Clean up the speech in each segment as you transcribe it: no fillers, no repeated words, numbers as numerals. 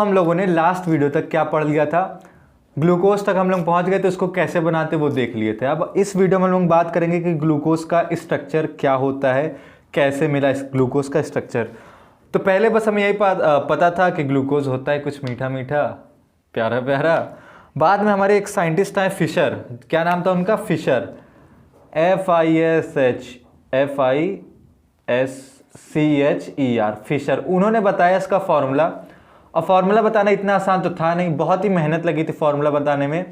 हम लोगों ने लास्ट वीडियो तक क्या पढ़ लिया था, ग्लूकोज तक हम लोग पहुंच गए थे, उसको कैसे बनाते वो देख लिए थे। अब इस वीडियो में हम लोग बात करेंगे कि ग्लूकोज का स्ट्रक्चर क्या होता है, कैसे मिला इस ग्लूकोज का स्ट्रक्चर। तो पहले बस हमें यही पता था कि ग्लूकोज होता है कुछ मीठा मीठा प्यारा प्यारा। बाद में हमारे एक साइंटिस्ट आए फिशर, क्या नाम था उनका, फिशर, FISCHER, फिशर। उन्होंने बताया इसका फॉर्मूला। और फार्मूला बताना इतना आसान तो था नहीं, बहुत ही मेहनत लगी थी फार्मूला बताने में।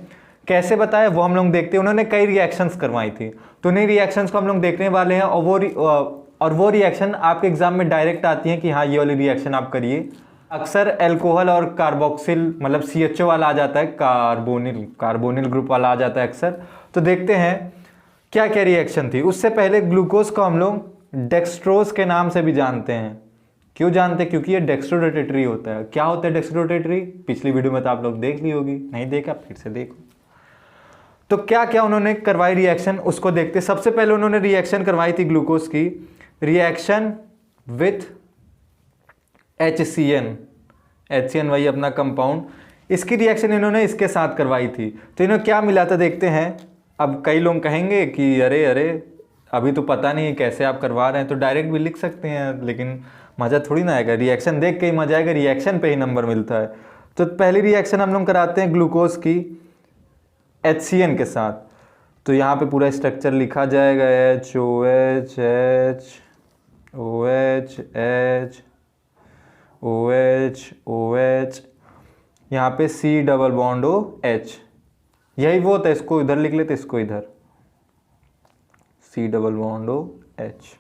कैसे बताया वो हम लोग देखते हैं। उन्होंने कई रिएक्शंस करवाई थी, तो उन्हीं रिएक्शंस को हम लोग देखने वाले हैं। और वो रिएक्शन आपके एग्जाम में डायरेक्ट आती है कि हाँ ये वाली रिएक्शन आप करिए। अक्सर एल्कोहल और कार्बोक्सिल मतलब CHO वाला आ जाता है, कार्बोनिल ग्रुप वाला आ जाता है अक्सर। तो देखते हैं क्या क्या रिएक्शन थी। उससे पहले ग्लूकोज को हम लोग डेक्सट्रोज के नाम से भी जानते हैं। क्यों जानते हैं? क्योंकि ये डेक्स्ट्रोरोटेटरी होता है। क्या होता है डेक्स्ट्रोरोटेटरी? पिछली वीडियो में तो आप लोग देख ली होगी, नहीं देखा फिर से देखो। तो क्या क्या उन्होंने करवाई रिएक्शन उसको देखते। सबसे पहले उन्होंने रिएक्शन करवाई थी ग्लूकोज की, रिएक्शन विथ HCN वही अपना कंपाउंड। इसकी रिएक्शन इन्होंने इसके साथ करवाई थी। तो इन्होंने क्या मिला था देखते हैं। अब कई लोग कहेंगे कि अरे अभी तो पता नहीं कैसे आप करवा रहे हैं, तो डायरेक्ट भी लिख सकते हैं, लेकिन मज़ा थोड़ी ना आएगा। रिएक्शन देख के ही मज़ा आएगा, रिएक्शन पे ही नंबर मिलता है। तो पहली रिएक्शन हम लोग कराते हैं ग्लूकोज की HCN के साथ। तो यहाँ पे पूरा स्ट्रक्चर लिखा जाएगा, HOH OH H OH OH, यहाँ पे C डबल बॉन्ड OH, यही वो होता है। इसको इधर लिख लेते, इसको इधर C डबल बॉन्ड OH।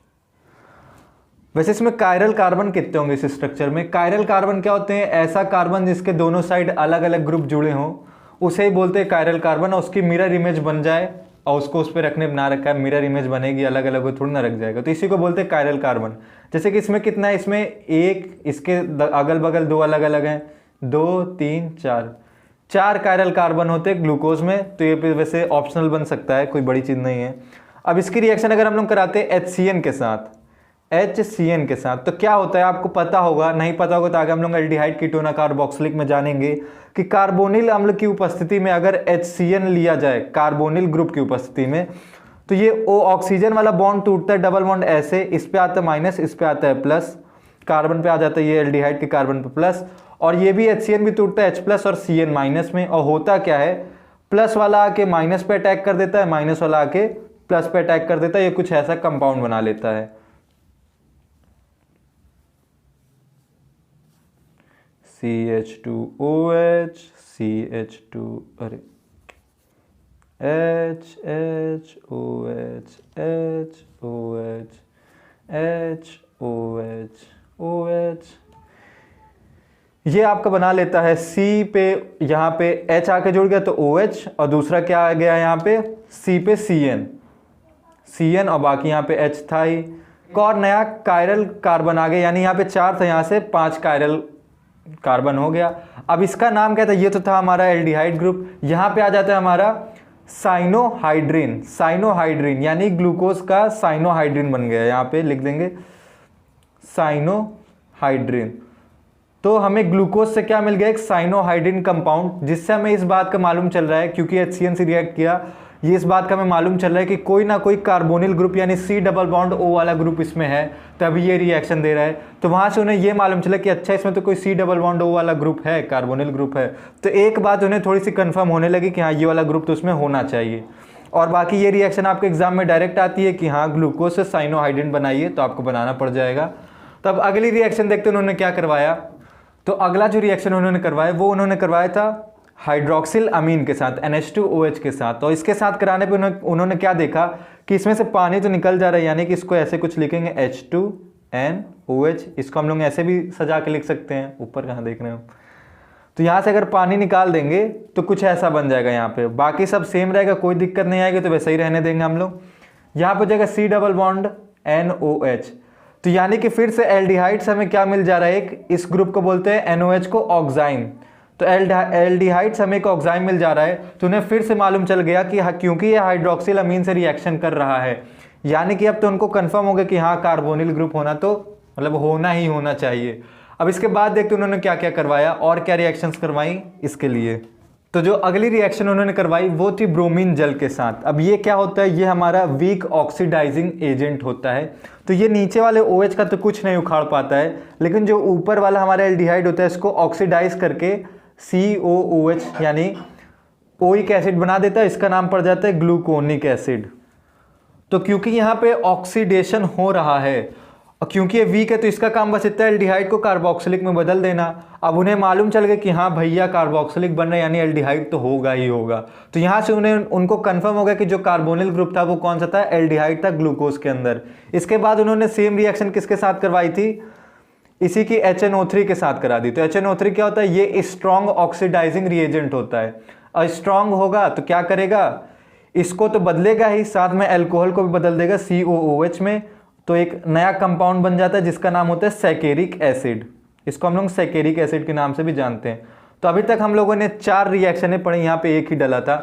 वैसे इसमें कायरल कार्बन कितने होंगे इस स्ट्रक्चर में? कायरल कार्बन क्या होते हैं? ऐसा कार्बन जिसके दोनों साइड अलग अलग ग्रुप जुड़े हों, उसे ही बोलते हैं कायरल कार्बन। और उसकी मिरर इमेज बन जाए और उसको उस पर रखने बना रखा है, मिरर इमेज बनेगी, अलग अलग हो थोड़ी ना रख जाएगा, तो इसी को बोलते हैं कायरल कार्बन। जैसे कि इसमें कितना है, इसमें एक, इसके अगल बगल दो अलग अलग हैं, 2 3 4 कायरल कार्बन होते हैं ग्लूकोज में। तो ये वैसे ऑप्शनल बन सकता है, कोई बड़ी चीज़ नहीं है। अब इसकी रिएक्शन अगर हम लोग कराते हैं HCN के साथ, तो क्या होता है आपको पता होगा, नहीं पता होगा तो आगे हम लोग एल्डिहाइड कीटोन कार्बोक्सिलिक में जानेंगे कि कार्बोनिल अम्ल की उपस्थिति में अगर HCN लिया जाए कार्बोनिल ग्रुप की उपस्थिति में, तो ये O ऑक्सीजन वाला बॉन्ड टूटता है, डबल बॉन्ड ऐसे, इस पे आता है माइनस, इस पे आता है प्लस, कार्बन पे आ जाता है ये एल्डिहाइड के कार्बन पे प्लस, और ये भी HCN भी टूटता है H+ और CN माइनस में। और होता क्या है, प्लस वाला आके माइनस पे अटैक कर देता है, माइनस वाला आके प्लस पे अटैक कर देता है, ये कुछ ऐसा कंपाउंड बना लेता है। CH2OH CH2 अरे HOH OH ये आपका बना लेता है C पे, यहाँ पे H आके जुड़ गया तो OH, और दूसरा क्या आ गया यहाँ पे C पे CN और बाकी यहाँ पे H था ही। एक और नया कायरल कार्बन आ गया, यानी यहाँ पे 4 था, यहाँ से 5 कायरल कार्बन हो गया। अब इसका नाम क्या था? ये तो था हमारा एल्डिहाइड ग्रुप। यहाँ पे आ जाता है हमारा साइनोहाइड्रिन, यानी ग्लूकोज का साइनोहाइड्रिन बन गया। यहाँ पे लिख देंगे साइनोहाइड्रिन। तो हमें ग्लूकोज से क्या मिल गया? एक साइनोहाइड्रिन कंपाउंड, जिससे हमें इस बात का मालूम चल रहा है, क्योंकि HCN से रिएक्ट किया, ये इस बात का हमें मालूम चल रहा है कि कोई ना कोई कार्बोनिल ग्रुप यानी C डबल बॉन्ड O वाला ग्रुप इसमें है, तभी ये रिएक्शन दे रहा है। तो वहाँ से उन्हें ये मालूम चला कि अच्छा इसमें तो कोई C डबल बॉन्ड O वाला ग्रुप है, कार्बोनिल ग्रुप है। तो एक बात उन्हें थोड़ी सी कंफर्म होने लगी कि हाँ ये वाला ग्रुप तो उसमें होना चाहिए। और बाकी ये रिएक्शन आपके एग्जाम में डायरेक्ट आती है कि हाँ ग्लूकोज से साइनोहाइड्रिन बनाइए, तो आपको बनाना पड़ जाएगा। तब अगली रिएक्शन देखते उन्होंने क्या करवाया। तो अगला जो रिएक्शन उन्होंने करवाया वो उन्होंने करवाया था हाइड्रोक्सिल अमीन के साथ, NH2OH के साथ। तो इसके साथ कराने पे उन्होंने क्या देखा कि इसमें से पानी तो निकल जा रहा है, यानी कि इसको ऐसे कुछ लिखेंगे H2NOH। इसको हम लोग ऐसे भी सजा के लिख सकते हैं, ऊपर कहाँ देख रहे हो। तो यहाँ से अगर पानी निकाल देंगे तो कुछ ऐसा बन जाएगा। यहाँ पे बाकी सब सेम रहेगा, कोई दिक्कत नहीं आएगी, तो वैसे ही रहने देंगे हम लोग। यहाँ पर जाएगा C डबल बॉन्ड NOH। तो यानी कि फिर से एल्डिहाइड से हमें क्या मिल जा रहा है, एक, इस ग्रुप को बोलते हैं NOH को ऑक्साइन। तो एल्डिहाइड से हमें एक ऑक्साइन मिल जा रहा है। तो उन्हें फिर से मालूम चल गया कि क्योंकि ये हाइड्रोक्सिल अमीन से रिएक्शन कर रहा है, यानी कि अब तो उनको कंफर्म हो गया कि हाँ कार्बोनिल ग्रुप होना तो मतलब होना ही होना चाहिए। अब इसके बाद देखते हैं उन्होंने क्या क्या करवाया और क्या रिएक्शंस करवाई इसके लिए। तो जो अगली रिएक्शन उन्होंने करवाई वो थी ब्रोमीन जल के साथ। अब ये क्या होता है, ये हमारा वीक ऑक्सीडाइजिंग एजेंट होता है। तो ये नीचे वाले OH का तो कुछ नहीं उखाड़ पाता है, लेकिन जो ऊपर वाला हमारा एल्डिहाइड होता है इसको ऑक्सीडाइज करके COOH यानी ओइक एसिड बना देता है। इसका नाम पड़ जाता है ग्लूकोनिक एसिड। तो क्योंकि यहाँ पे ऑक्सीडेशन हो रहा है और क्योंकि ये वीक है तो इसका काम बस इतना है एल्डिहाइड को कार्बोक्सिलिक में बदल देना। अब उन्हें मालूम चल गया कि हाँ भैया कार्बोक्सिलिक बन रहा है यानी एल्डिहाइड तो होगा ही होगा। तो यहाँ से उनको कंफर्म हो गया कि जो कार्बोनिल ग्रुप था वो कौन सा था, एल्डिहाइड था ग्लूकोज के अंदर। इसके बाद उन्होंने सेम रिएक्शन किसके साथ करवाई थी, इसी की HNO3 के साथ करा दी। तो HNO3 क्या होता है, ये स्ट्रॉन्ग ऑक्सीडाइजिंग रिएजेंट होता है। और स्ट्रॉन्ग होगा तो क्या करेगा, इसको तो बदलेगा ही, साथ में अल्कोहल को भी बदल देगा COOH में। तो एक नया कंपाउंड बन जाता है जिसका नाम होता है सैकेरिक एसिड। इसको हम लोग सैकेरिक एसिड के नाम से भी जानते हैं। तो अभी तक हम लोगों ने 4 रिएक्शनें पढ़ी, यहाँ पे एक ही डला था।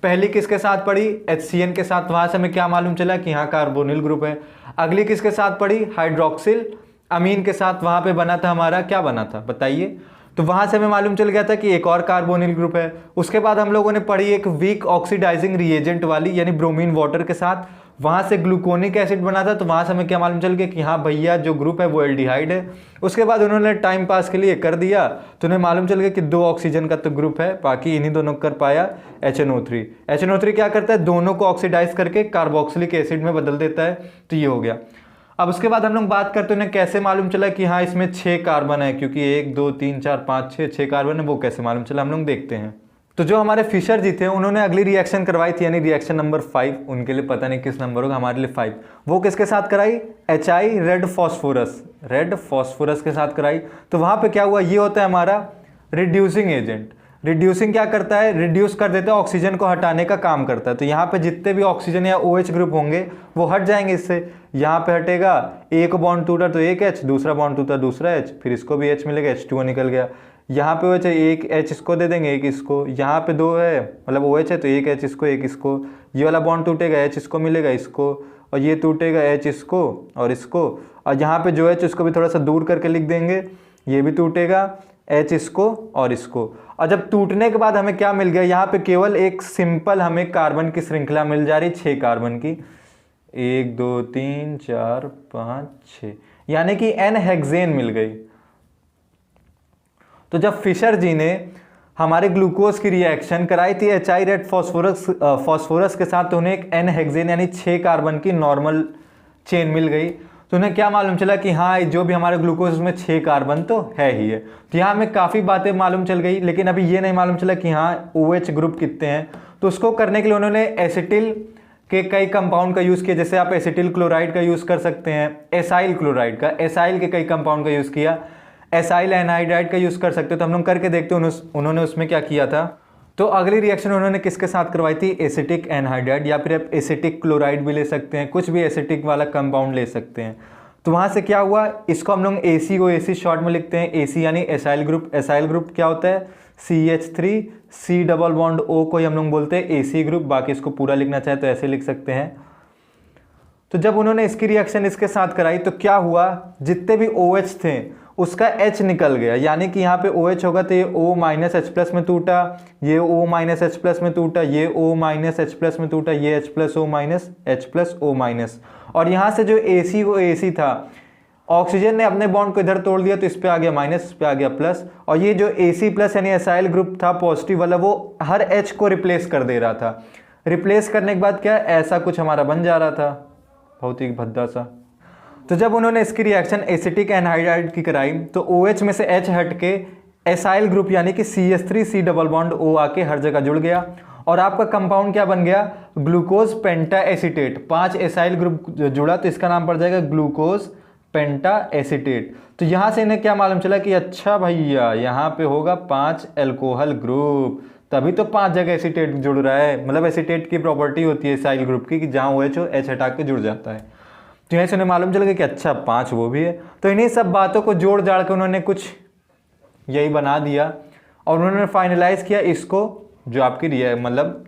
पहली किसके साथ पढ़ी, HCN के साथ, वहां से हमें क्या मालूम चला कि यहाँ कार्बोनिल ग्रुप है। अगली किसके साथ पढ़ी, हाइड्रोक्सिल अमीन के साथ, वहां पे बना था हमारा, क्या बना था बताइए। तो वहां से हमें मालूम चल गया था कि एक और कार्बोनिल ग्रुप है। उसके बाद हम लोगों ने पढ़ी एक वीक ऑक्सीडाइजिंग रिएजेंट वाली यानी ब्रोमीन वाटर के साथ, वहां से ग्लूकोनिक एसिड बना था। तो वहां से हमें क्या मालूम चल गया कि हाँ भैया जो ग्रुप है वो एल्डिहाइड है। उसके बाद उन्होंने टाइम पास के लिए कर दिया तो उन्हें मालूम चल गया कि 2 ऑक्सीजन का तो ग्रुप है, बाकी इन्हीं दोनों कर पाया HNO3। HNO3 क्या करता है, दोनों को ऑक्सीडाइज करके कार्बोक्सिलिक एसिड में बदल देता है। तो ये हो गया। अब उसके बाद हम लोग बात करते हैं उन्हें कैसे मालूम चला कि हाँ इसमें 6 कार्बन है, क्योंकि 1 2 3 4 5 6 कार्बन है, वो कैसे मालूम चला हम लोग देखते हैं। तो जो हमारे फिशर जी थे उन्होंने अगली रिएक्शन करवाई थी यानी रिएक्शन नंबर 5, उनके लिए पता नहीं किस नंबर होगा, हमारे लिए 5। वो किसके साथ कराई, HI रेड फॉस्फोरस के साथ कराई। तो वहां पे क्या हुआ, ये होता है हमारा रिड्यूसिंग एजेंट। रिड्यूसिंग क्या करता है, रिड्यूस कर देता है, ऑक्सीजन को हटाने का काम करता है। तो यहाँ पे जितने भी ऑक्सीजन या OH ग्रुप होंगे वो हट जाएंगे इससे। यहाँ पे हटेगा, एक बॉन्ड टूटा तो एक H, दूसरा बॉन्ड टूटा दूसरा H, फिर इसको भी H मिलेगा, H2O निकल गया। यहाँ पे OH है, एक H इसको दे देंगे, एक इसको। यहाँ पे 2 है मतलब OH है तो एक H इसको एक इसको। ये वाला बॉन्ड टूटेगा, H इसको मिलेगा इसको, और ये टूटेगा H इसको और इसको। और यहाँ पे जो H उसको भी थोड़ा सा दूर करके लिख देंगे, ये भी टूटेगा, H इसको और इसको। और जब टूटने के बाद हमें क्या मिल गया, यहाँ पे केवल एक सिंपल हमें कार्बन की श्रृंखला मिल जा रही, 6 कार्बन की, 1 2 3 4 5 6, यानी कि N हेक्सेन मिल गई। तो जब फिशर जी ने हमारे ग्लूकोज की रिएक्शन कराई थी HI रेड फॉस्फोरस के साथ, तो उन्हें एक N हेक्सेन यानी 6 कार्बन की नॉर्मल चेन मिल गई। तो उन्हें क्या मालूम चला कि हाँ जो भी हमारे ग्लूकोज में 6 कार्बन तो है ही है। तो यहाँ हमें काफ़ी बातें मालूम चल गई, लेकिन अभी ये नहीं मालूम चला कि हाँ OH ग्रुप कितने हैं। तो उसको करने के लिए उन्होंने एसिटिल के कई कंपाउंड का यूज़ किया। जैसे आप एसिटिल क्लोराइड का यूज़ कर सकते हैं, एसाइल क्लोराइड का, एसाइल के कई कंपाउंड का यूज़ किया, एसाइल एनहाइड्राइड का यूज़ कर सकते हो। तो हम लोग करके देखते हैं उन्होंने उसमें क्या किया था। तो अगली रिएक्शन उन्होंने किसके साथ करवाई थी, एसिटिक एनहाइड्राइड, या फिर आप एसिटिक क्लोराइड भी ले सकते हैं, कुछ भी एसिटिक वाला कंपाउंड ले सकते हैं। तो वहाँ से क्या हुआ, इसको हम लोग ACOAC शॉर्ट में लिखते हैं, AC यानी एसाइल ग्रुप। एसाइल ग्रुप क्या होता है, CH3 C double bond O को हम लोग बोलते हैं AC ग्रुप। बाकी इसको पूरा लिखना चाहे तो ऐसे लिख सकते हैं। तो जब उन्होंने इसकी रिएक्शन इसके साथ कराई तो क्या हुआ, जितने भी OH थे उसका H निकल गया, यानी कि यहाँ पे OH होगा तो ये O-H+ में टूटा, ये O-H+ में टूटा, ये O-H+ में टूटा, ये H+O-H+O-। और यहाँ से जो ACOAC था, ऑक्सीजन ने अपने बॉन्ड को इधर तोड़ दिया तो इस पे आ गया माइनस, इस पे आ गया प्लस। और ये जो AC+ यानी एसाइल ग्रुप था पॉजिटिव वाला, वो हर H को रिप्लेस कर दे रहा था। रिप्लेस करने के बाद क्या, ऐसा कुछ हमारा बन जा रहा था, बहुत ही भद्दा सा। तो जब उन्होंने इसकी रिएक्शन एसिटिक एनहाइड्राइड की कराई तो OH में से H हट के एसाइल ग्रुप यानी कि CH3 C double bond O आके हर जगह जुड़ गया और आपका कंपाउंड क्या बन गया, ग्लूकोज पेंटा एसीटेट। 5 एसाइल ग्रुप जुड़ा तो इसका नाम पड़ जाएगा ग्लूकोज पेंटा एसीटेट। तो यहाँ से इन्हें क्या मालूम चला कि अच्छा भैया यहाँ पे होगा 5 एल्कोहल ग्रुप, तभी तो 5 जगह एसीटेट जुड़ रहा है। मतलब एसीटेट की प्रॉपर्टी होती है एसाइल ग्रुप की कि जहाँ OH हो H हटा के जुड़ जाता है। तो यहाँ से उन्हें मालूम चल गया कि अच्छा 5 वो भी है। तो इन्हीं सब बातों को जोड़ जाड़ के उन्होंने कुछ यही बना दिया और उन्होंने फाइनलाइज किया इसको, जो आपकी मतलब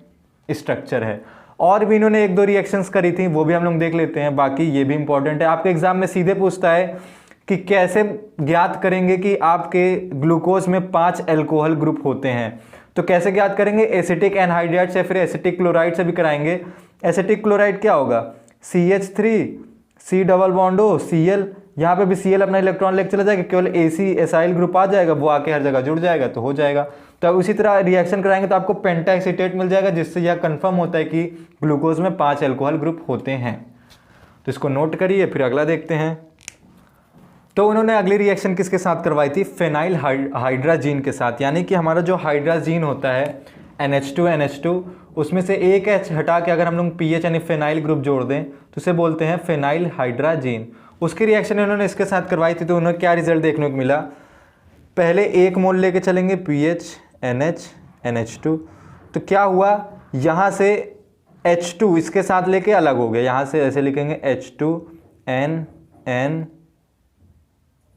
स्ट्रक्चर है। और भी इन्होंने 1-2 रिएक्शंस करी थी, वो भी हम लोग देख लेते हैं। बाकी ये भी इंपॉर्टेंट है, आपके एग्जाम में सीधे पूछता है कि कैसे ज्ञात करेंगे कि आपके ग्लूकोज में 5 अल्कोहल ग्रुप होते हैं। तो कैसे ज्ञात करेंगे, एसिटिक एनहाइड्राइड से फिर एसिटिक क्लोराइड से भी कराएंगे। एसिटिक क्लोराइड क्या होगा, CH3 C double bond O Cl, यहाँ पे भी Cl अपना इलेक्ट्रॉन लेके चला जाएगा, केवल AC एसाइल ग्रुप आ जाएगा, वो आके हर जगह जुड़ जाएगा तो हो जाएगा। तो अब उसी तरह रिएक्शन कराएंगे तो आपको पेंटाएसिटेट मिल जाएगा, जिससे यह कंफर्म होता है कि ग्लूकोज में 5 अल्कोहल ग्रुप होते हैं। तो इसको नोट करिए, फिर अगला देखते हैं। तो उन्होंने अगली रिएक्शन किसके साथ करवाई थी, फेनाइल हाइड्राजीन के साथ। यानी कि हमारा जो हाइड्राजीन होता है NH2 उसमें से एक H हटा के अगर हम लोग PH यानी फेनाइल ग्रुप जोड़ दें तो उसे बोलते हैं फेनाइल हाइड्राजीन। उसकी रिएक्शन उन्होंने इसके साथ करवाई थी। तो उन्हें क्या रिजल्ट देखने को मिला, पहले 1 मोल लेके चलेंगे PH NH NH2, तो क्या हुआ, यहाँ से H2 इसके साथ लेके अलग हो गया, यहाँ से ऐसे लिखेंगे H2 N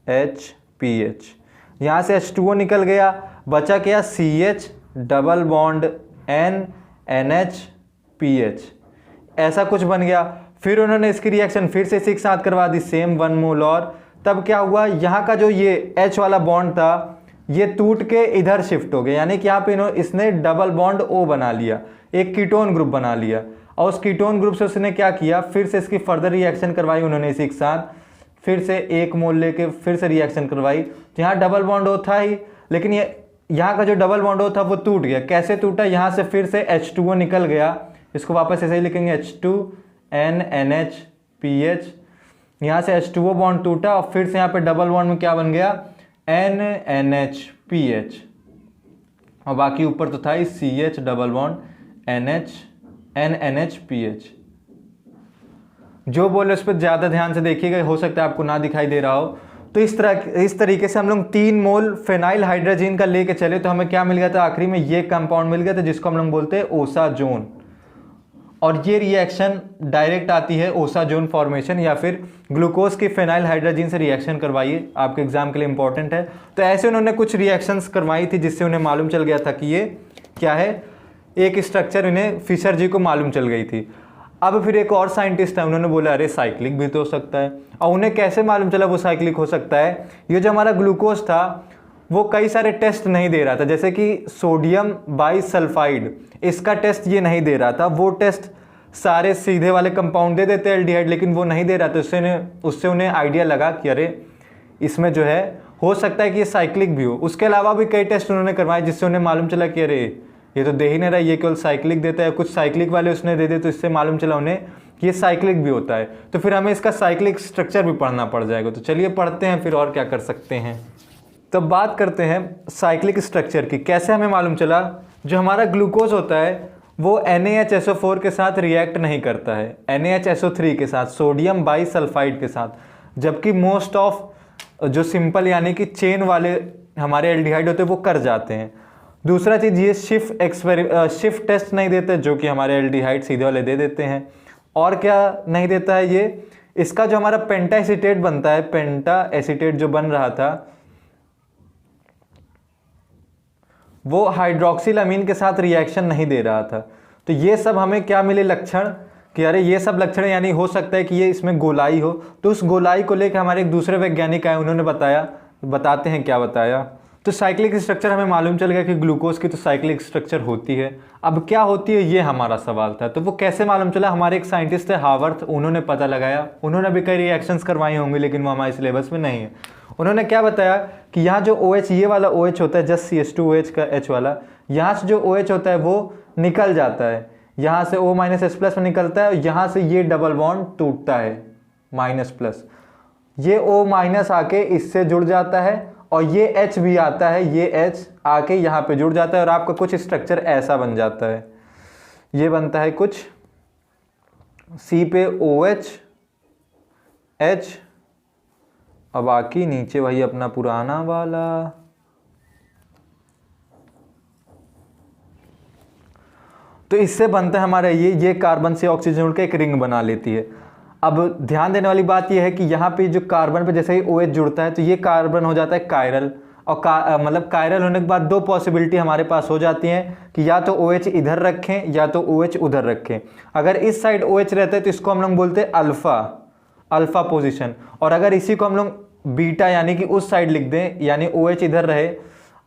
H PH, यहाँ से H2O निकल गया, बचा क्या CH double bond N NH PH, ऐसा कुछ बन गया। फिर उन्होंने इसकी रिएक्शन फिर से इसी के साथ करवा दी, सेम 1 मोल और, तब क्या हुआ, यहाँ का जो ये H वाला बॉन्ड था ये टूट के इधर शिफ्ट हो गया, यानी कि यहाँ पे इसने डबल बॉन्ड O बना लिया, एक कीटोन ग्रुप बना लिया। और उस कीटोन ग्रुप से उसने क्या किया, फिर से इसकी फर्दर रिएक्शन करवाई उन्होंने इसी के साथ, फिर से 1 मोल लेके फिर से रिएक्शन करवाई। तो यहाँ डबल बॉन्ड O था ही, लेकिन ये यहाँ का जो डबल बॉन्ड O था वो टूट गया। कैसे टूटा, यहाँ से फिर से H2O निकल गया, इसको वापस ऐसे ही लिखेंगे H2 N NH PH, यहाँ से H2O बॉन्ड टूटा और फिर से यहाँ पे डबल बॉन्ड में क्या बन गया, N NH PH, और बाकी ऊपर तो था ही CH double bond N NH PH। जो बोले उस पर ज़्यादा ध्यान से देखिएगा, हो सकता है आपको ना दिखाई दे रहा हो। तो इस तरीके से हम लोग 3 मोल फेनाइल हाइड्राजीन का लेके चले तो हमें क्या मिल गया था, आखिरी में ये कंपाउंड मिल गया था जिसको हम लोग बोलते हैं ओसाजोन। और ये रिएक्शन डायरेक्ट आती है ओसाजोन फॉर्मेशन, या फिर ग्लूकोज की फेनाइल हाइड्राजीन से रिएक्शन करवाइए, आपके एग्जाम के लिए इंपॉर्टेंट है। तो ऐसे उन्होंने कुछ रिएक्शंस करवाई थी जिससे उन्हें मालूम चल गया था कि ये क्या है, एक स्ट्रक्चर इन्हें फिशर जी को मालूम चल गई थी। अब फिर एक और साइंटिस्ट है, उन्होंने बोला अरे साइक्लिक भी तो हो सकता है। और उन्हें कैसे मालूम चला वो साइक्लिक हो सकता है, ये जो हमारा ग्लूकोज था वो कई सारे टेस्ट नहीं दे रहा था, जैसे कि सोडियम बाइसल्फाइड, इसका टेस्ट ये नहीं दे रहा था, वो टेस्ट सारे सीधे वाले कंपाउंड दे देते हैं एल्डिहाइड, लेकिन वो नहीं दे रहा था। उससे उन्हें आइडिया लगा कि अरे इसमें जो है हो सकता है कि ये साइक्लिक भी हो। उसके अलावा भी कई टेस्ट उन्होंने करवाए जिससे उन्हें मालूम चला कि अरे ये तो दे ही नहीं रहा, ये केवल साइक्लिक देता है। कुछ साइक्लिक वाले उसने दे दिए तो इससे मालूम चला उन्हें कि ये साइक्लिक भी होता है। तो फिर हमें इसका साइक्लिक स्ट्रक्चर भी पढ़ना पड़ जाएगा। तो चलिए पढ़ते हैं फिर और क्या कर सकते हैं। तो बात करते हैं साइक्लिक स्ट्रक्चर की, कैसे हमें मालूम चला। जो हमारा ग्लूकोज होता है वो NaHSO4 के साथ रिएक्ट नहीं करता है, NaHSO3 के साथ, सोडियम बाइसल्फाइड के साथ, जबकि मोस्ट ऑफ जो सिंपल यानी कि चेन वाले हमारे एल्डिहाइड होते हैं वो कर जाते हैं। दूसरा चीज़ ये शिफ्ट टेस्ट नहीं देते, जो कि हमारे एल्डिहाइड सीधे वाले दे देते हैं। और क्या नहीं देता है ये, इसका जो हमारा पेंटा एसीटेट बनता है, पेंटा एसीटेट जो बन रहा था वो हाइड्रोक्सिल अमीन के साथ रिएक्शन नहीं दे रहा था। तो ये सब हमें क्या मिले लक्षण कि अरे ये सब लक्षण यानी हो सकता है कि ये इसमें गोलाई हो। तो उस गोलाई को लेकर हमारे एक दूसरे वैज्ञानिक आए, उन्होंने बताते हैं क्या बताया। तो साइक्लिक स्ट्रक्चर हमें मालूम चल गया कि ग्लूकोज की तो साइक्लिक स्ट्रक्चर होती है। अब क्या होती है ये हमारा सवाल था। तो वो कैसे मालूम चला, हमारे एक साइंटिस्ट है हावर्थ, उन्होंने पता लगाया। उन्होंने भी कई रिएक्शंस करवाई होंगी लेकिन वो हमारे सिलेबस में नहीं है। उन्होंने क्या बताया कि यहाँ जो OH ये वाला OH होता है, जस्ट CH2OH का H वाला, यहाँ से जो OH होता है वो निकल जाता है, यहाँ से O-H+ में निकलता है और यहाँ से ये डबल बॉन्ड टूटता है -+, ये O- आके इससे जुड़ जाता है और ये H भी आता है, ये H आके यहाँ पे जुड़ जाता है और आपका कुछ स्ट्रक्चर ऐसा बन जाता है। ये बनता है कुछ C पे OH H और बाकी नीचे वही अपना पुराना वाला। तो इससे बनता है हमारा ये कार्बन से ऑक्सीजन जुड़ के एक रिंग बना लेती है। अब ध्यान देने वाली बात यह है कि यहाँ पे जो कार्बन पे जैसे ही OH जुड़ता है तो ये कार्बन हो जाता है कायरल, और मतलब कायरल होने के बाद दो पॉसिबिलिटी हमारे पास हो जाती हैं कि या तो OH इधर रखें या तो OH उधर रखें। अगर इस साइड OH रहता है तो इसको हम लोग बोलते हैं अल्फा पोजीशन, और अगर इसी को हम लोग बीटा यानी कि उस साइड लिख दें, यानी OH इधर रहे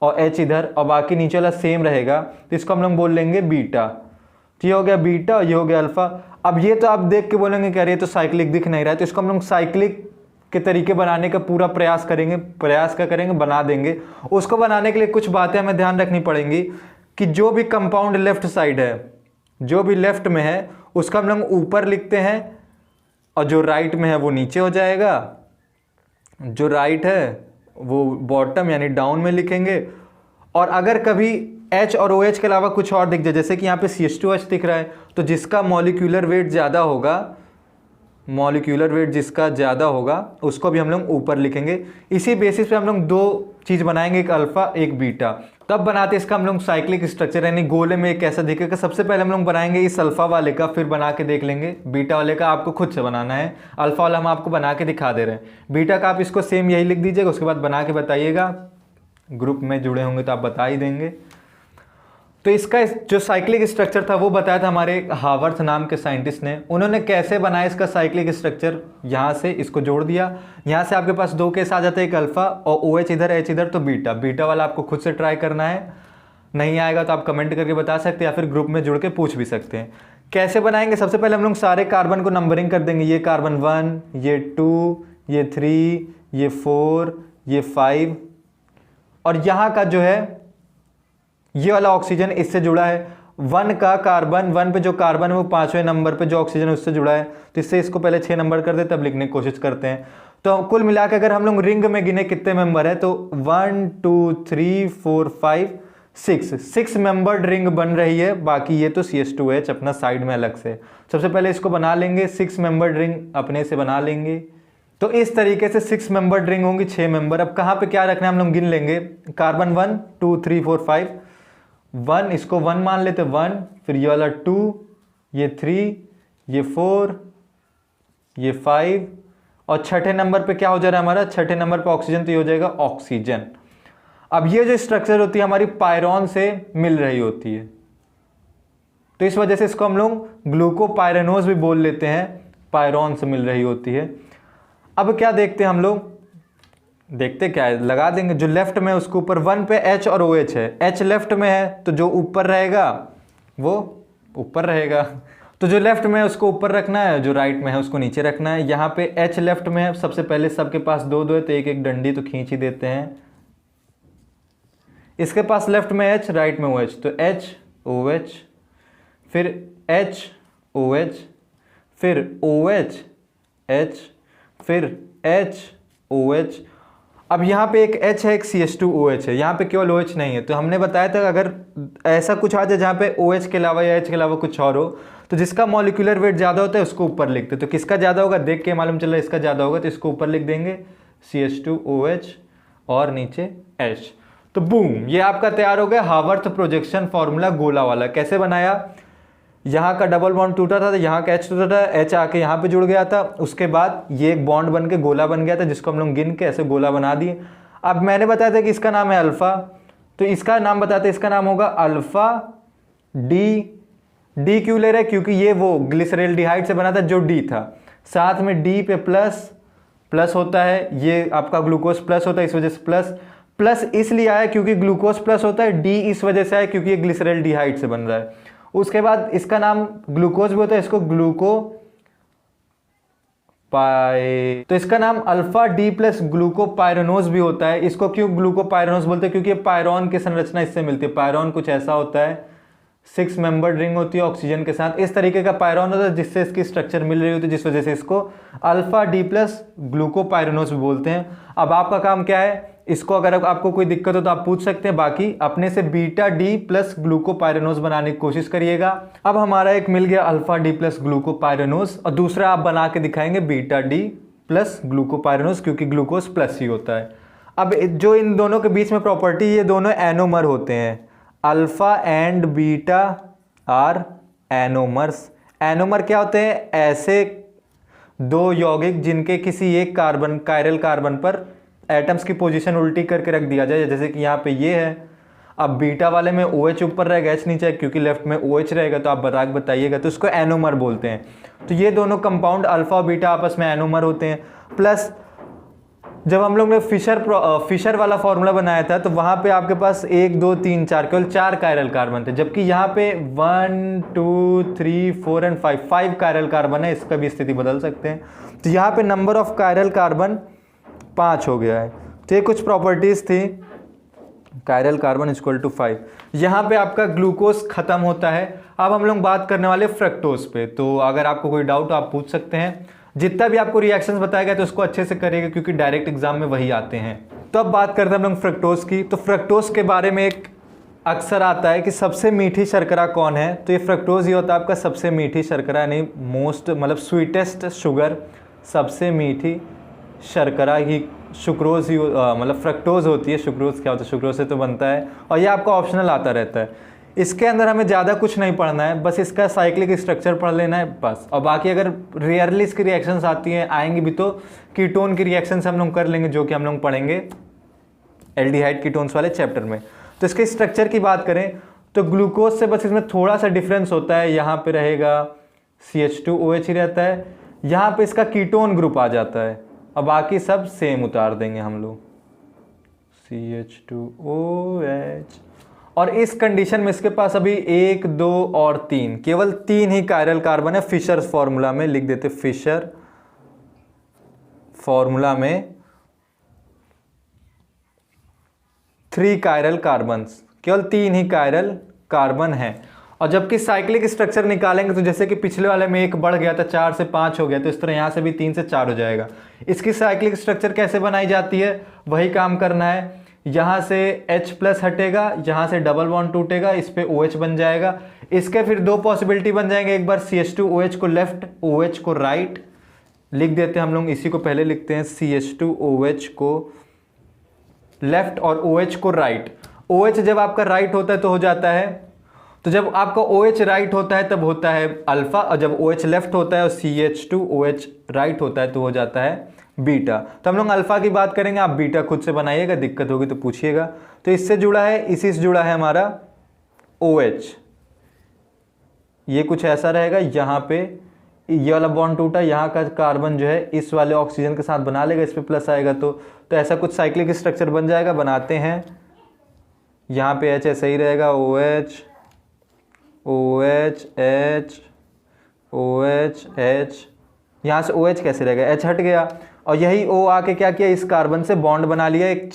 और H इधर और बाकी नीचे वाला सेम रहेगा, तो इसको हम लोग बोल लेंगे बीटा। तो ये हो गया बीटा और ये हो गया अल्फा। अब ये तो आप देख के बोलेंगे कि अरे ये तो साइक्लिक दिख नहीं रहा है, तो इसको हम लोग साइक्लिक के तरीके बनाने का पूरा प्रयास करेंगे। प्रयास क्या करेंगे, बना देंगे। उसको बनाने के लिए कुछ बातें हमें ध्यान रखनी पड़ेंगी कि जो भी कंपाउंड लेफ्ट साइड है, जो भी लेफ्ट में है उसका हम लोग ऊपर लिखते हैं और जो राइट में है वो नीचे हो जाएगा, जो राइट है वो बॉटम यानी डाउन में लिखेंगे। और अगर कभी H और OH के अलावा कुछ और दिख जाए, जैसे कि यहाँ पे CH2H दिख रहा है, तो जिसका मॉलिक्यूलर वेट ज़्यादा होगा, मॉलिक्यूलर वेट जिसका ज़्यादा होगा उसको भी हम लोग ऊपर लिखेंगे। इसी बेसिस पे हम लोग दो चीज़ बनाएंगे, एक अल्फा एक बीटा। तब बनाते इसका हम लोग साइक्लिक स्ट्रक्चर, यानी गोले में कैसा दिखेगा। सबसे पहले हम लोग बनाएंगे इस अल्फा वाले का, फिर बना के देख लेंगे बीटा वाले का। आपको खुद से बनाना है, अल्फा वाला हम आपको बना के दिखा दे रहे हैं। बीटा का आप इसको सेम यही लिख दीजिएगा, उसके बाद बना के बताइएगा। ग्रुप में जुड़े होंगे तो आप बता ही देंगे। तो इसका जो साइक्लिक स्ट्रक्चर था वो बताया था हमारे हावर्थ नाम के साइंटिस्ट ने। उन्होंने कैसे बनाया इसका साइक्लिक स्ट्रक्चर, यहाँ से इसको जोड़ दिया। यहाँ से आपके पास दो केस आ जाते हैं, एक अल्फा और OH इधर H इधर, तो बीटा। बीटा वाला आपको खुद से ट्राई करना है, नहीं आएगा तो आप कमेंट करके बता सकते हैं या फिर ग्रुप में जुड़ के पूछ भी सकते हैं। कैसे बनाएंगे, सबसे पहले हम लोग सारे कार्बन को नंबरिंग कर देंगे। ये कार्बन 1, ये 2, ये 3, ये 4, ये 5, और यहाँ का जो है ये वाला ऑक्सीजन इससे जुड़ा है। 1 का कार्बन, 1 पे जो कार्बन है वो 5वें नंबर पे जो ऑक्सीजन है उससे जुड़ा है, तो इससे इसको पहले 6 नंबर कर दे, तब लिखने की कोशिश करते हैं। तो कुल मिला के अगर हम लोग रिंग में गिने कितने मेंबर है, तो 1 2 3 4 5 6 मेंबर्ड रिंग बन रही है। बाकी ये तो CH2H अपना साइड में अलग से। सबसे पहले इसको बना लेंगे, 6 मेंबर्ड रिंग अपने से बना लेंगे। तो इस तरीके से 6 मेंबर्ड रिंग होंगी, 6 मेंबर। अब कहाँ पे क्या रखना है हम लोग गिन लेंगे। कार्बन 1 2 3 4 5, 1 इसको 1 मान लेते 1, फिर ये वाला 2, ये 3, ये 4, ये 5, और छठे नंबर पे क्या हो जा रहा है हमारा, छठे नंबर पे ऑक्सीजन, तो ये हो जाएगा ऑक्सीजन। अब ये जो स्ट्रक्चर होती है हमारी पायरॉन से मिल रही होती है, तो इस वजह से इसको हम लोग ग्लूकोपाइरेनोज भी बोल लेते हैं, पायरॉन से मिल रही होती है। अब क्या देखते हैं हम लोग, देखते क्या है, लगा देंगे। जो लेफ्ट में उसके ऊपर 1 पे H और OH है, H लेफ्ट में है तो जो ऊपर रहेगा वो ऊपर रहेगा, तो जो लेफ्ट में है उसको ऊपर रखना है, जो राइट में है उसको नीचे रखना है। यहाँ पे H लेफ्ट में है, सबसे पहले सबके पास 2 है तो एक एक डंडी तो खींच ही देते हैं। इसके पास लेफ्ट में H, राइट में OH, तो H OH, फिर H OH, फिर OH H, फिर H OH। अब यहाँ पे एक H है, एक CH2OH है, यहाँ पे केवल OH नहीं है। तो हमने बताया था अगर ऐसा कुछ आ जाए जहाँ पे OH के अलावा या H के अलावा कुछ और हो, तो जिसका मॉलिक्यूलर वेट ज़्यादा होता है उसको ऊपर लिखते। तो किसका ज़्यादा होगा देख के मालूम चल रहा है, इसका ज़्यादा होगा तो इसको ऊपर लिख देंगे CH2OH और नीचे H। तो बूम, ये आपका तैयार हो गया हावर्थ प्रोजेक्शन फॉर्मूला गोला वाला। कैसे बनाया, यहाँ का डबल बॉन्ड टूटा था तो यहाँ का H टूटा था, H आके यहाँ पे जुड़ गया था, उसके बाद ये एक बॉन्ड बन के गोला बन गया था, जिसको हम लोग गिन के ऐसे गोला बना दिए। अब मैंने बताया था कि इसका नाम है अल्फा, तो इसका नाम बताते हैं, इसका नाम होगा अल्फा डी। डी क्यों ले रहे हैं, क्योंकि ये वो ग्लिसरॉल्डिहाइड से बना था जो डी था, साथ में डी पे प्लस प्लस होता है, ये आपका ग्लूकोज प्लस होता है, इस वजह से प्लस प्लस इसलिए आया क्योंकि ग्लूकोज प्लस होता है, डी इस वजह से आया क्योंकि ये ग्लिसरॉल्डिहाइड से बन रहा है। उसके बाद इसका नाम ग्लूकोज भी होता है, इसको ग्लूको पाई, तो इसका नाम अल्फा डी प्लस ग्लूकोपाइरेनोज भी होता है। इसको क्यों ग्लूकोपाइरेनोज बोलते हैं, क्योंकि पायरॉन की संरचना इससे मिलती है। पायरॉन कुछ ऐसा होता है, 6 मेंबर्ड रिंग होती है ऑक्सीजन के साथ, इस तरीके का पायरॉन होता है जिससे इसकी स्ट्रक्चर मिल रही होती है, जिस वजह से इसको अल्फा डी प्लस ग्लूकोपाइरेनोज भी बोलते हैं। अब आपका काम क्या है, इसको अगर आपको कोई दिक्कत हो तो आप पूछ सकते हैं, बाकी अपने से बीटा डी प्लस ग्लूकोपाइरेनोज बनाने की कोशिश करिएगा। अब हमारा एक मिल गया अल्फा डी प्लस ग्लूकोपाइरेनोज, और दूसरा आप बना के दिखाएंगे बीटा डी प्लस ग्लूकोपाइरेनोज, क्योंकि ग्लूकोज प्लस ही होता है। अब जो इन दोनों के बीच में प्रॉपर्टी, ये दोनों एनोमर होते हैं, alpha and beta are anomers. Anomer क्या होते हैं, ऐसे दो यौगिक जिनके किसी एक कार्बन, कायरल कार्बन पर एटम्स की पोजीशन उल्टी करके रख दिया जाए, जैसे कि यहाँ पे ये है। अब बीटा वाले में OH ऊपर रहेगा, H नीचे, क्योंकि लेफ्ट में OH रहेगा, तो आप बताइएगा, तो इसको एनोमर बोलते हैं। तो ये दोनों कंपाउंड अल्फा और बीटा आपस में एनोमर होते हैं। प्लस जब हम लोग ने फिशर वाला फॉर्मूला बनाया था तो वहाँ पे आपके पास 1 2 3 4 केवल 4 कायरल कार्बन थे, जबकि यहाँ पे 1 2 3 4 एंड 5 कायरल कार्बन है। इसका भी स्थिति बदल सकते हैं। तो यहाँ पे नंबर ऑफ कायरल कार्बन 5 हो गया है। तो ये कुछ प्रॉपर्टीज़ थी, कायरल कार्बन इक्वल टू 5। यहाँ पे आपका ग्लूकोज खत्म होता है। अब हम लोग बात करने वाले फ्रक्टोज पे। तो अगर आपको कोई डाउट हो आप पूछ सकते हैं। जितना भी आपको रिएक्शंस बताया गया तो उसको अच्छे से करिएगा, क्योंकि डायरेक्ट एग्जाम में वही आते हैं। तो अब बात करते हैं हम लोग फ्रक्टोज की। तो फ्रक्टोज के बारे में एक अक्सर आता है कि सबसे मीठी शर्करा कौन है, तो ये फ्रक्टोज ही होता है आपका सबसे मीठी शर्करा, यानी मोस्ट मतलब स्वीटेस्ट शुगर, सबसे मीठी शर्करा ही सुक्रोज ही मतलब फ्रक्टोज होती है। सुक्रोज क्या होता है, सुक्रोज से तो बनता है, और ये आपका ऑप्शनल आता रहता है। इसके अंदर हमें ज़्यादा कुछ नहीं पढ़ना है, बस इसका साइक्लिक स्ट्रक्चर पढ़ लेना है बस। और बाकी अगर रेयरली इसकी रिएक्शंस आती हैं, आएंगी भी, तो कीटोन की रिएक्शंस हम लोग कर लेंगे, जो कि हम लोग पढ़ेंगे एल्डिहाइड कीटोन्स वाले चैप्टर में। तो इसके स्ट्रक्चर की बात करें तो ग्लूकोज से बस इसमें थोड़ा सा डिफरेंस होता है। यहाँ पे रहेगा CH2OH ही रहता है, यहाँ पे इसका कीटोन ग्रुप आ जाता है, और बाकी सब सेम उतार देंगे हम लोग, CH2OH। और इस कंडीशन में इसके पास अभी 1 2 और 3, केवल 3 ही कायरल कार्बन है। फिशर फॉर्मूला में लिख देते, फिशर फॉर्मूला में 3 कायरल कार्बन, केवल 3 ही कायरल कार्बन है। और जबकि साइक्लिक स्ट्रक्चर निकालेंगे तो जैसे कि पिछले वाले में 1 बढ़ गया था, 4 से 5 हो गया, तो इस तरह यहाँ से भी 3 से 4 हो जाएगा। इसकी साइक्लिक स्ट्रक्चर कैसे बनाई जाती है वही काम करना है। यहाँ से H+ हटेगा, यहाँ से डबल बॉन्ड टूटेगा, इस पे OH बन जाएगा। इसके फिर 2 पॉसिबिलिटी बन जाएंगे, एक बार CH2OH को लेफ्ट, OH को राइट लिख देते हैं हम लोग। इसी को पहले लिखते हैं, CH2OH को लेफ्ट और OH को राइट। OH जब आपका राइट होता है तो हो जाता है, तो जब आपका OH राइट होता है तब होता है अल्फा, और जब OH लेफ्ट होता है और CH2OH राइट होता है तो हो जाता है बीटा। तो हम लोग अल्फा की बात करेंगे, आप बीटा खुद से बनाइएगा, दिक्कत होगी तो पूछिएगा। तो इससे जुड़ा है, इसी से जुड़ा है हमारा OH, ये कुछ ऐसा रहेगा। यहाँ पे ये वाला बॉन्ड टूटा, यहाँ का कार्बन जो है इस वाले ऑक्सीजन के साथ बना लेगा, इस पे प्लस आएगा, तो ऐसा कुछ साइक्लिक स्ट्रक्चर बन जाएगा। बनाते हैं, यहाँ पे H ऐसा ही रहेगा, OH OH H OH H, यहाँ से OH कैसे रहेगा, H हट गया, और यही O आके क्या किया, इस कार्बन से बॉन्ड बना लिया। एक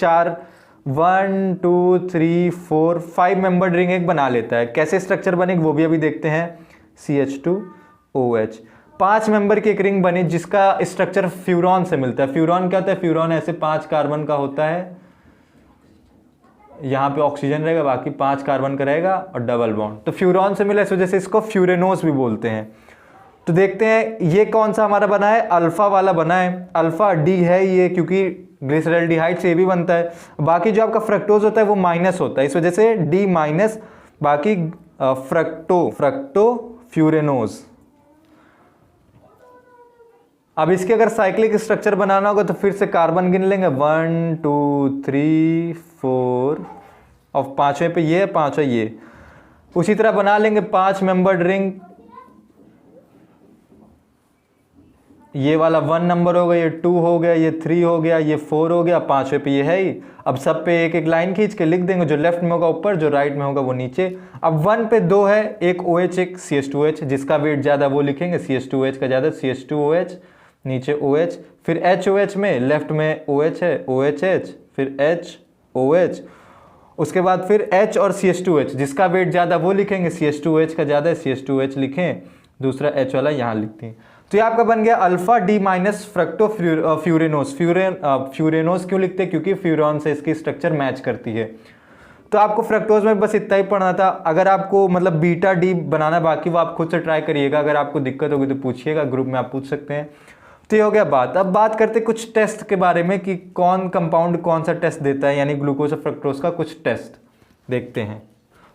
1 2 3 4 5 मेंबर्ड रिंग एक बना लेता है। कैसे स्ट्रक्चर बनेगी वो भी अभी देखते हैं। CH2OH 5 मेंबर की एक रिंग बनी, जिसका स्ट्रक्चर फ्यूरॉन से मिलता है। फ्यूरॉन क्या होता है, फ्यूरॉन ऐसे 5 कार्बन का होता है, यहाँ पे ऑक्सीजन रहेगा, बाकी 5 कार्बन का रहेगा और डबल बॉन्ड, तो फ्यूरॉन से मिला, इस वजह से इसको फ्यूरेनोस भी बोलते हैं। तो देखते हैं ये कौन सा हमारा बना है, अल्फा वाला बना है। अल्फा डी है ये, क्योंकि ग्लिसरॉल्डिहाइड से ये भी बनता है। बाकी जो आपका फ्रक्टोज होता है वो माइनस होता है, इस वजह से D-, बाकी फ्रक्टो फ्यूरेनोज। अब इसके अगर साइक्लिक स्ट्रक्चर बनाना होगा तो फिर से कार्बन गिन लेंगे, 1 2 3 4, और 5वें पे ये, 5वां ये। उसी तरह बना लेंगे 5 मेंबर्ड रिंग, ये वाला 1 नंबर हो गया, ये 2 हो गया, ये 3 हो गया, ये 4 हो गया, 5वें पे ये है ही। अब सब पे एक एक लाइन खींच के लिख देंगे, जो लेफ्ट में होगा ऊपर, जो राइट में होगा वो नीचे। अब 1 पे 2 है, एक OH एक CH2OH, जिसका वेट ज़्यादा वो लिखेंगे, CH2OH का ज़्यादा, CH2OH नीचे OH, फिर HOH में लेफ्ट में OH है, OHH, फिर HOH, उसके बाद फिर H और CH2OH, जिसका वेट ज़्यादा वो लिखेंगे, CH2OH का ज़्यादा है, CH2OH लिखें, दूसरा H वाला यहाँ लिखते हैं। तो ये आपका बन गया अल्फा D- फ्रक्टो फ्यूरेनोस। फ्यूरेनोस क्यों लिखते हैं, क्योंकि फ्यूरॉन से इसकी स्ट्रक्चर मैच करती है। तो आपको फ्रक्टोज में बस इतना ही पढ़ना था। अगर आपको मतलब बीटा डी बनाना बाकी, वो आप खुद से ट्राई करिएगा, अगर आपको दिक्कत होगी तो पूछिएगा, ग्रुप में आप पूछ सकते हैं। तो ये हो गया बात। अब बात करते कुछ टेस्ट के बारे में कि कौन कंपाउंड कौन सा टेस्ट देता है, यानी ग्लूकोज और फ्रक्टोज का कुछ टेस्ट देखते हैं।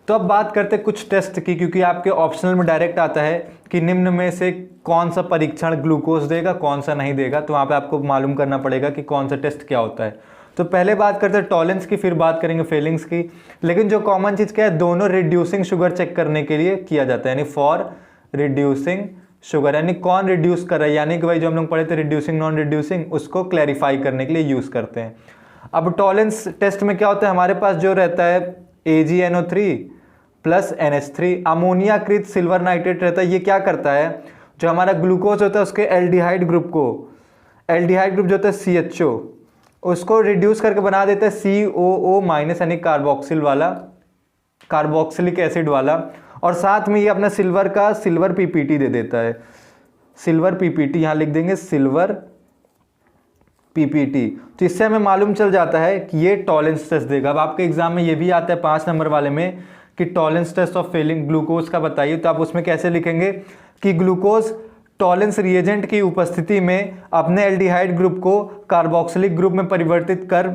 तो अब बात करते कुछ टेस्ट की, क्योंकि आपके ऑप्शनल में डायरेक्ट आता है कि निम्न में से कौन सा परीक्षण ग्लूकोज देगा कौन सा नहीं देगा, तो वहाँ पे आपको मालूम करना पड़ेगा कि कौन सा टेस्ट क्या होता है। तो पहले बात करते हैं टॉलेंस की, फिर बात करेंगे फेलिंग्स की। लेकिन जो कॉमन चीज़ क्या है, दोनों रिड्यूसिंग शुगर चेक करने के लिए किया जाता है, यानी फॉर रिड्यूसिंग शुगर, यानी कौन रिड्यूस कर रहा है, यानी कि भाई जो हम लोग पढ़े थे रिड्यूसिंग नॉन रिड्यूसिंग, उसको क्लैरिफाई करने के लिए यूज़ करते हैं। अब टॉलेंस टेस्ट में क्या होता है, हमारे पास जो रहता है AgNO3 plus NH3 अमोनियाकृत silver nitrate रहता है। ये क्या करता है, जो हमारा ग्लूकोज होता है उसके एल्डिहाइड ग्रुप को, एल्डिहाइड ग्रुप जो होता है CHO, उसको रिड्यूस करके बना देता है COO माइनस, यानी कार्बोक्सिल वाला, कार्बोक्सिलिक एसिड वाला, और साथ में ये अपना सिल्वर का सिल्वर PPT दे देता है, सिल्वर PPT, यहाँ लिख देंगे सिल्वर PPT। तो इससे हमें मालूम चल जाता है कि ये टॉलेंस टेस्ट देगा। अब आपके एग्जाम में ये भी आता है 5 नंबर वाले में कि Tollens test of Fehling glucose का बताइए, तो आप उसमें कैसे लिखेंगे कि ग्लूकोज टॉलेंस रिएजेंट की उपस्थिति में अपने एल्डिहाइड ग्रुप को कार्बोक्सिलिक ग्रुप में परिवर्तित कर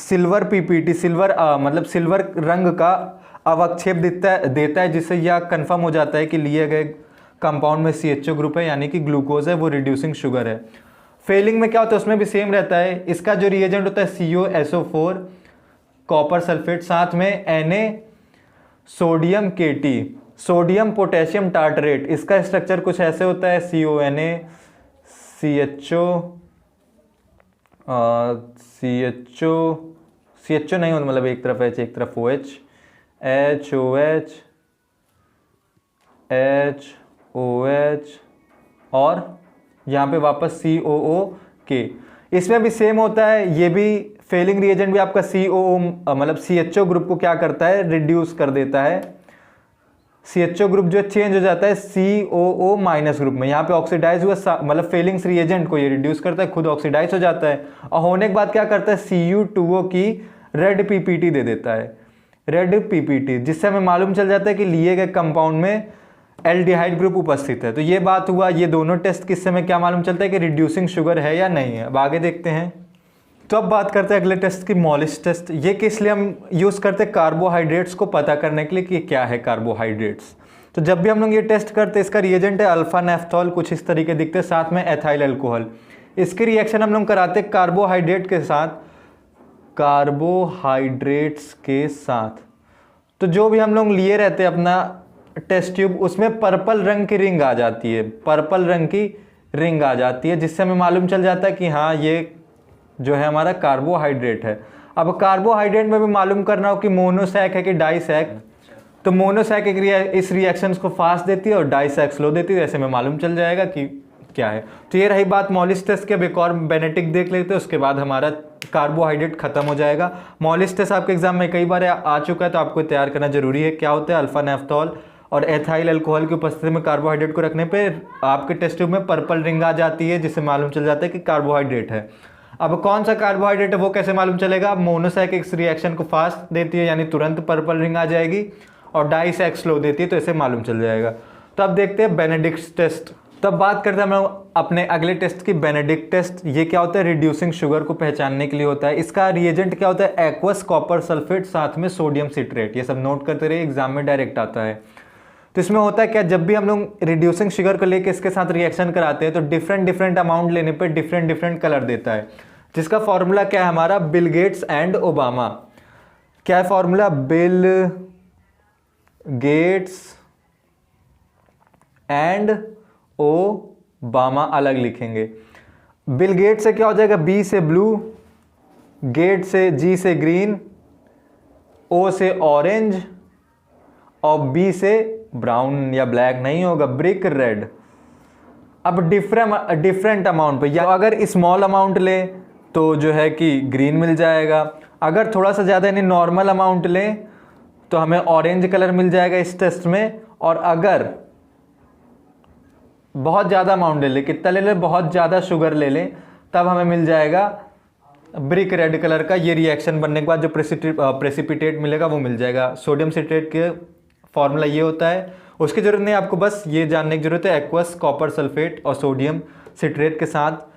सिल्वर PPT, सिल्वर मतलब सिल्वर रंग का अवक्षेप देता है, जिससे यह कंफर्म हो जाता है कि लिए गए कंपाउंड में CHO ग्रुप है, यानी कि ग्लूकोज है, वो रिड्यूसिंग शुगर है। फेलिंग में क्या होता है, उसमें भी सेम रहता है, इसका जो रिएजेंट होता है COSO4 कॉपर सल्फेट, साथ में Na sodium KT, sodium potassium tartrate, इसका स्ट्रक्चर कुछ ऐसे होता है CONA CHO नहीं होता, मतलब एक तरफ H एक तरफ OH, HOH HOH और यहाँ पे वापस COOK। इसमें भी सेम होता है, ये भी फेलिंग रिएजेंट भी आपका COO मतलब CHO ग्रुप को क्या करता है, रिड्यूस कर देता है। CHO ग्रुप जो चेंज हो जाता है COO माइनस ग्रुप में, यहाँ पे ऑक्सीडाइज हुआ, मतलब फेलिंग्स रिएजेंट को ये रिड्यूस करता है, खुद ऑक्सीडाइज हो जाता है, और होने के बाद क्या करता है Cu2O की रेड PPT दे देता है, रेड PPT, जिससे हमें मालूम चल जाता है कि लिए गए कंपाउंड में एल्डिहाइड ग्रुप उपस्थित है। तो ये बात हुआ, ये दोनों टेस्ट किससे हमें क्या मालूम चलता है कि रिड्यूसिंग शुगर है या नहीं है। अब आगे देखते हैं। तो अब बात करते हैं अगले टेस्ट की, मॉलिस टेस्ट। ये किस लिए हम यूज़ करते हैं, कार्बोहाइड्रेट्स को पता करने के लिए कि क्या है कार्बोहाइड्रेट्स। तो जब भी हम लोग ये टेस्ट करते हैं, इसका रिएजेंट है अल्फा नेफ्थॉल, कुछ इस तरीके दिखते हैं, साथ में एथाइल अल्कोहल। इसकी रिएक्शन हम लोग कराते हैं कार्बोहाइड्रेट के साथ, कार्बोहाइड्रेट्स के साथ। तो जो भी हम लोग लिए रहते हैं अपना टेस्ट ट्यूब, उसमें पर्पल रंग की रिंग आ जाती है, पर्पल रंग की रिंग आ जाती है, जिससे हमें मालूम चल जाता है कि हाँ ये जो है हमारा कार्बोहाइड्रेट है। अब कार्बोहाइड्रेट में भी मालूम करना हो कि मोनोसैक है कि डाइसैक, तो मोनोसैक इस रिएक्शंस को फास्ट देती है और डाइसैक स्लो देती है, ऐसे में मालूम चल जाएगा कि क्या है। तो ये रही बात मॉलिस टेस्ट के। अब एक और बेनेटिक देख लेते हैं, उसके बाद हमारा कार्बोहाइड्रेट खत्म हो जाएगा। मॉलिस टेस्ट आपके एग्जाम में कई बार आ चुका है, तो आपको तैयार करना जरूरी है। क्या होता है, अल्फा नेफ्थॉल और एथाइल अल्कोहल की उपस्थिति में कार्बोहाइड्रेट को रखने पे आपके टेस्ट ट्यूब में पर्पल रिंग आ जाती है, जिससे मालूम चल जाता है कि कार्बोहाइड्रेट है। अब कौन सा कार्बोहाइड्रेट है वो कैसे मालूम चलेगा, मोनोसैक इस रिएक्शन को फास्ट देती है, यानी तुरंत पर्पल रिंग आ जाएगी, और डाइसैक स्लो देती है, तो ऐसे मालूम चल जाएगा। तो अब देखते हैं बेनेडिक्ट टेस्ट। तब बात करते हैं हम अपने अगले टेस्ट की, बेनेडिक्ट टेस्ट। ये क्या होता है, रिड्यूसिंग शुगर को पहचानने के लिए होता है। इसका रिएजेंट क्या होता है, एक्वस कॉपर सल्फेट, साथ में सोडियम सिट्रेट। ये सब नोट करते रहिए, एग्जाम में डायरेक्ट आता है। तो इसमें होता है क्या, जब भी हम लोग रिड्यूसिंग शुगर को लेकर इसके साथ रिएक्शन कराते हैं, तो डिफरेंट अमाउंट लेने पर डिफरेंट कलर देता है, जिसका फॉर्मूला क्या है हमारा, बिल गेट्स एंड ओबामा। क्या है formula, Bill Gates and Obama अलग लिखेंगे। बिल गेट से क्या हो जाएगा, बी से ब्लू, गेट से जी से ग्रीन, ओ से ऑरेंज, और बी से ब्राउन या ब्लैक नहीं होगा, ब्रिक रेड। अब डिफरेंट अमाउंट पे, या अगर स्मॉल अमाउंट ले तो जो है कि ग्रीन मिल जाएगा, अगर थोड़ा सा ज़्यादा यानी नॉर्मल अमाउंट लें तो हमें ऑरेंज कलर मिल जाएगा इस टेस्ट में, और अगर बहुत ज़्यादा अमाउंट ले लें, कितना ले लें, बहुत ज़्यादा शुगर ले लें, तब हमें मिल जाएगा ब्रिक रेड कलर का। ये रिएक्शन बनने के बाद जो प्रेसिपिटेट मिलेगा वो मिल जाएगा। सोडियम सिट्रेट के फॉर्मूला ये होता है, उसकी ज़रूरत नहीं, आपको बस ये जानने की जरूरत है, एक्वस कॉपर सल्फेट और सोडियम सिट्रेट के साथ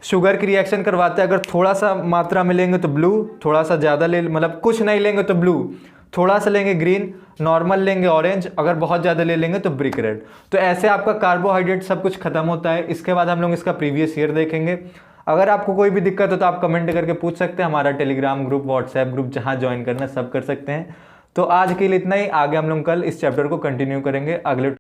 शुगर की रिएक्शन करवाते हैं। अगर थोड़ा सा मात्रा में लेंगे तो ब्लू, थोड़ा सा ज़्यादा ले, मतलब कुछ नहीं लेंगे तो ब्लू, थोड़ा सा लेंगे ग्रीन, नॉर्मल लेंगे ऑरेंज, अगर बहुत ज़्यादा ले लेंगे तो ब्रिक रेड। तो ऐसे आपका कार्बोहाइड्रेट सब कुछ खत्म होता है। इसके बाद हम लोग इसका प्रीवियस ईयर देखेंगे। अगर आपको कोई भी दिक्कत हो तो आप कमेंट करके पूछ सकते हैं। हमारा टेलीग्राम ग्रुप, व्हाट्सएप ग्रुप, जहाँ ज्वाइन करना सब कर सकते हैं। तो आज के लिए इतना ही, आगे हम लोग कल इस चैप्टर को कंटिन्यू करेंगे अगले